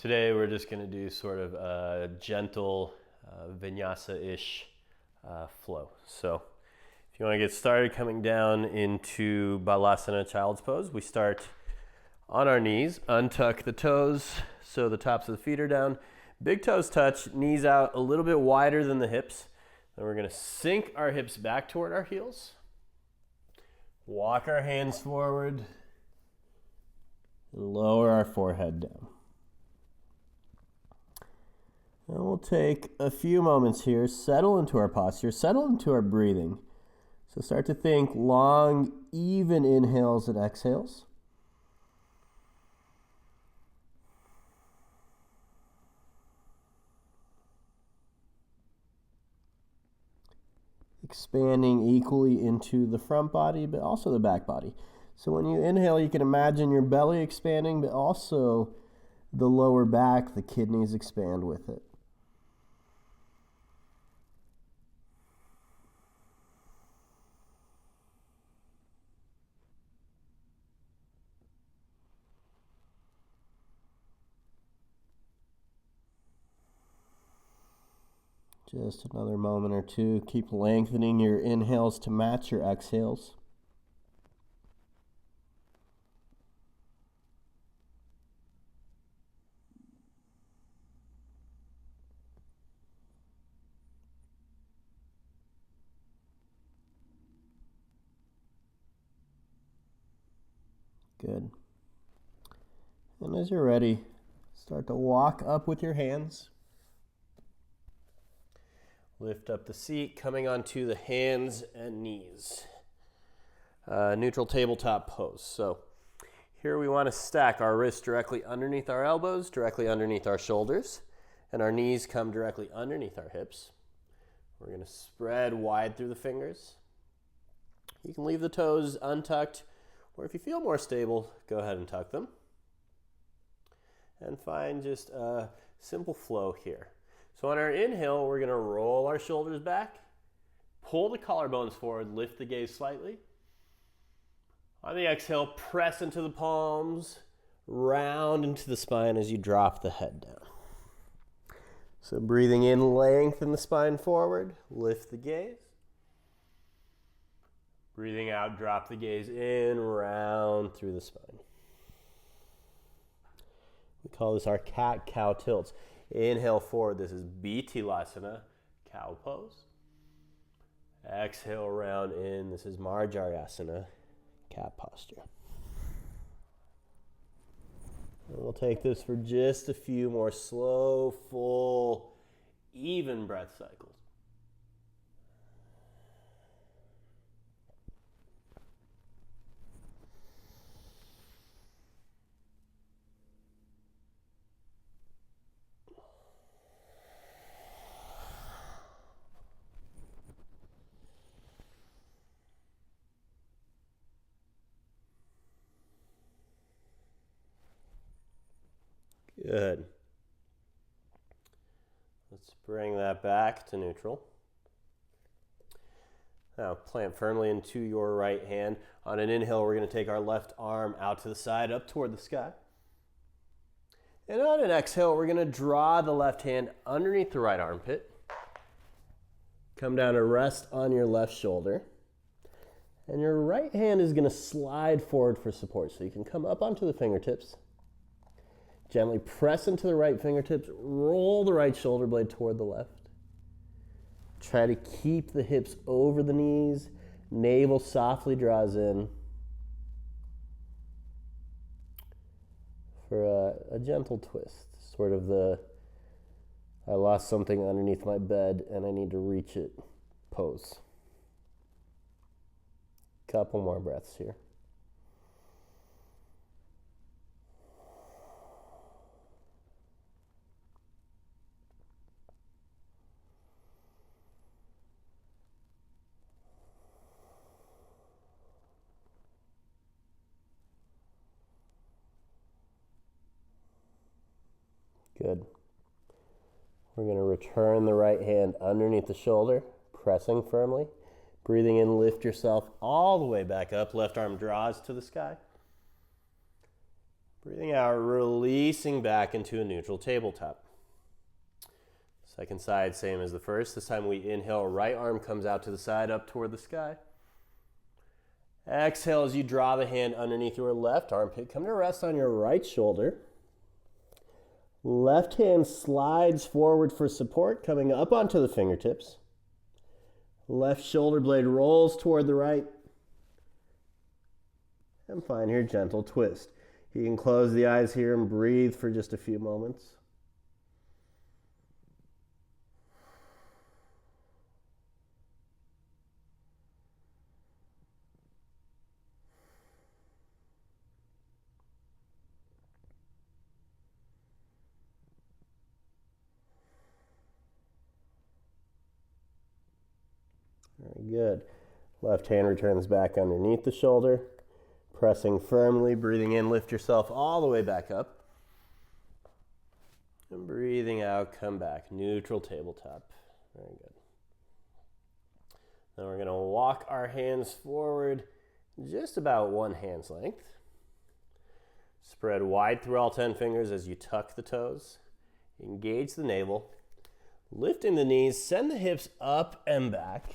Today we're just going to do sort of a gentle vinyasa-ish flow. So if you want to get started coming down into Balasana, child's pose, we start on our knees, untuck the toes so the tops of the feet are down. Big toes touch, knees out a little bit wider than the hips. Then we're going to sink our hips back toward our heels. Walk our hands forward and lower our forehead down. And we'll take a few moments here, settle into our posture, settle into our breathing. So start to think long, even inhales and exhales. Expanding equally into the front body, but also the back body. So when you inhale, you can imagine your belly expanding, but also the lower back, the kidneys expand with it. Just another moment or two. Keep lengthening your inhales to match your exhales. Good. And as you're ready, start to walk up with your hands. Lift up the seat, coming onto the hands and knees. Neutral tabletop pose. So here we want to stack our wrists directly underneath our elbows, directly underneath our shoulders, and our knees come directly underneath our hips. We're going to spread wide through the fingers. You can leave the toes untucked, or if you feel more stable, go ahead and tuck them. And find just a simple flow here. So on our inhale, we're going to roll our shoulders back, pull the collarbones forward, lift the gaze slightly. On the exhale, press into the palms, round into the spine as you drop the head down. So breathing in, lengthen the spine forward, lift the gaze. Breathing out, drop the gaze in, round through the spine. We call this our cat-cow tilts. Inhale forward, this is Bitilasana, cow pose. Exhale, round in, this is Marjarasana, cat posture. And we'll take this for just a few more slow, full, even breath cycles. Good. Let's bring that back to neutral. Now plant firmly into your right hand. On an inhale, we're going to take our left arm out to the side, up toward the sky. And on an exhale, we're going to draw the left hand underneath the right armpit. Come down and rest on your left shoulder. And your right hand is going to slide forward for support. So you can come up onto the fingertips. Gently press into the right fingertips, roll the right shoulder blade toward the left. Try to keep the hips over the knees, navel softly draws in for a gentle twist, sort of the I lost something underneath my bed and I need to reach it pose. Couple more breaths here. Good. We're going to return the right hand underneath the shoulder, pressing firmly. Breathing in, lift yourself all the way back up. Left arm draws to the sky. Breathing out, releasing back into a neutral tabletop. Second side, same as the first. This time we inhale, right arm comes out to the side, up toward the sky. Exhale as you draw the hand underneath your left armpit. Come to rest on your right shoulder. Left hand slides forward for support, coming up onto the fingertips. Left shoulder blade rolls toward the right. And find your gentle twist. You can close the eyes here and breathe for just a few moments. Very good. Left hand returns back underneath the shoulder. Pressing firmly, breathing in, lift yourself all the way back up. And breathing out, come back. Neutral tabletop. Very good. Now we're going to walk our hands forward just about one hand's length. Spread wide through all 10 fingers as you tuck the toes. Engage the navel. Lifting the knees, send the hips up and back.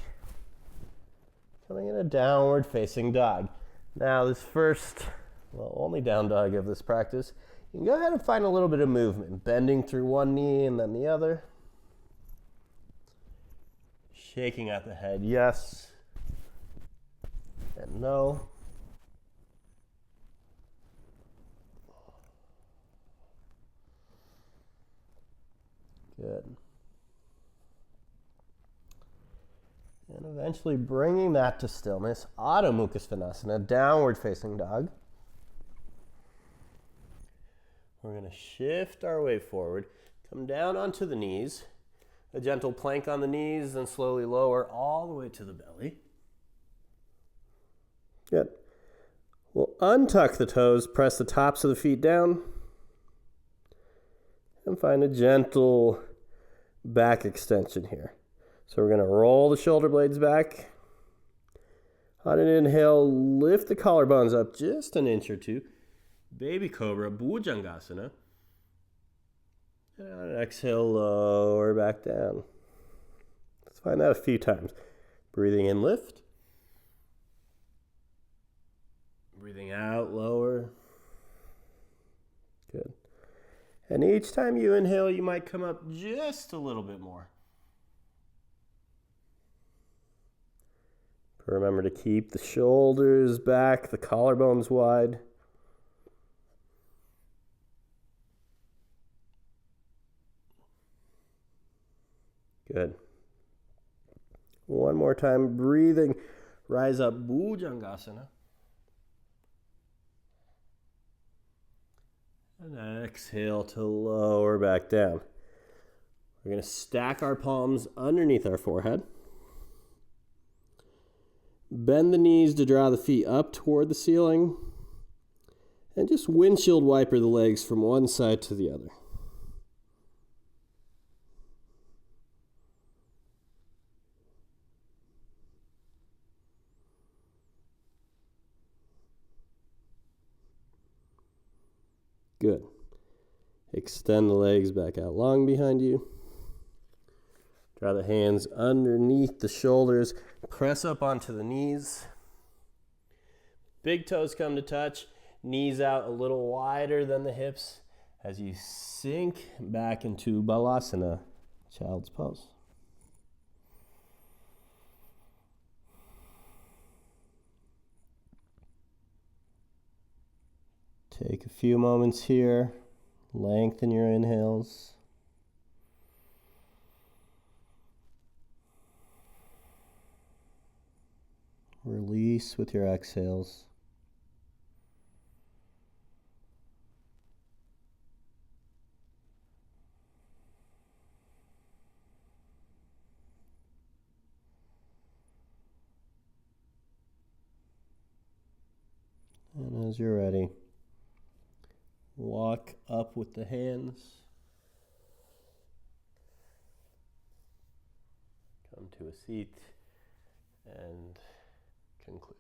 Coming in a downward facing dog. Now this first, only down dog of this practice, you can go ahead and find a little bit of movement. Bending through one knee and then the other. Shaking at the head, yes and no. Good. And eventually bringing that to stillness, Adho Mukha Svanasana, downward facing dog. We're going to shift our way forward, come down onto the knees, a gentle plank on the knees, then slowly lower all the way to the belly. Good. We'll untuck the toes, press the tops of the feet down, and find a gentle back extension here. So we're going to roll the shoulder blades back. On an inhale, lift the collarbones up just an inch or two. Baby Cobra, Bhujangasana. And on an exhale, lower back down. Let's find that a few times. Breathing in, lift. Breathing out, lower. Good. And each time you inhale, you might come up just a little bit more. Remember to keep the shoulders back, the collarbones wide. Good. One more time, breathing. Rise up, Bhujangasana. And exhale to lower back down. We're going to stack our palms underneath our forehead. Bend the knees to draw the feet up toward the ceiling. And just windshield wiper the legs from one side to the other. Good. Extend the legs back out long behind you. Draw the hands underneath the shoulders. Press up onto the knees. Big toes come to touch. Knees out a little wider than the hips as you sink back into Balasana, child's pose. Take a few moments here. Lengthen your inhales. Release with your exhales. And as you're ready, walk up with the hands. Come to a seat and conclude.